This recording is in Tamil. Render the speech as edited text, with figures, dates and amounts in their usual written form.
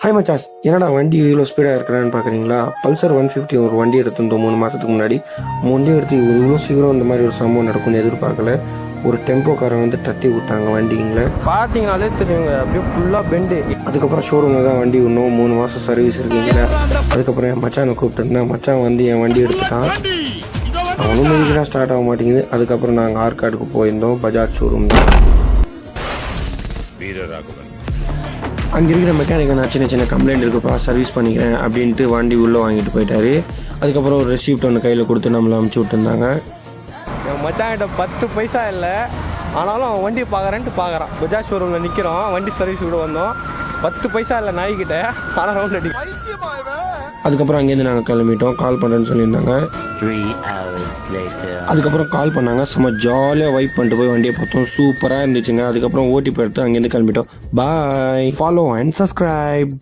ஹாய் மச்சாஸ், என்னடா வண்டி இவ்வளோ ஸ்பீடாக இருக்கிறான்னு பார்க்குறீங்களா? பல்சர் 150 ஒரு வண்டி எடுத்திருந்தோம் 3 மாதத்துக்கு முன்னாடி. வண்டி எடுத்து இவ்வளோ சீக்கிரம் இந்த மாதிரி ஒரு சம்பவம் நடக்கும்னு எதிர்பார்க்கல. ஒரு டெம்போக்காரன் வந்து தட்டி விட்டாங்க வண்டிங்களை. பார்த்தீங்கனாலே தெரியுங்க, அப்படியே ஃபுல்லாக பெண்டு. அதுக்கப்புறம் ஷோரூமில் தான் வண்டி இன்னும் 3 மாதம் சர்வீஸ் இருக்குங்களா. அதுக்கப்புறம் என் மச்சானை கூப்பிட்டுருந்தேன். மச்சான் வந்து என் வண்டி எடுத்துட்டான். அவனும் மெயினாக ஸ்டார்ட் ஆக மாட்டேங்குது. அதுக்கப்புறம் நாங்கள் ஆற்காடுக்கு போயிருந்தோம், பஜாஜ் ஷோரூம் தான். அங்கே இருக்கிற மெக்கானிக்கை நான் சின்ன கம்ப்ளைண்ட் இருக்குப்பா, சர்வீஸ் பண்ணிக்கிறேன் அப்படின்ட்டு வண்டி உள்ளே வாங்கிட்டு போயிட்டாரு. அதுக்கப்புறம் ஒரு ரெசிப்ட் ஒன்று கையில் கொடுத்து நம்மளை அமுச்சு விட்டுருந்தாங்க. என் மச்சான்கிட்ட 10 பைசா இல்லை, ஆனாலும் அவன் வண்டி பார்க்குறான். பஜாஜ் ஷோரூமில் நிற்கிறோம், வண்டி சர்வீஸ் கூட வந்தோம். 10 பைசா இல்லை நாய்கிட்ட, ஆனால் ரவுண்ட் அடி. அதுக்கப்புறம் அங்கேருந்து நாங்கள் கிளம்பிட்டோம். கால் பண்ணுறேன்னு சொல்லியிருந்தாங்க. 3 hours later. அதுக்கப்புறம் கால் பண்ணாங்க. செம்ம ஜாலியாக வைப் பண்ணிட்டு போய் வண்டியை பார்த்தோம். சூப்பராக இருந்துச்சுங்க. அதுக்கப்புறம் ஓட்டிப்பு எடுத்து அங்கேருந்து கிளம்பிட்டோம். பாய். Follow and subscribe.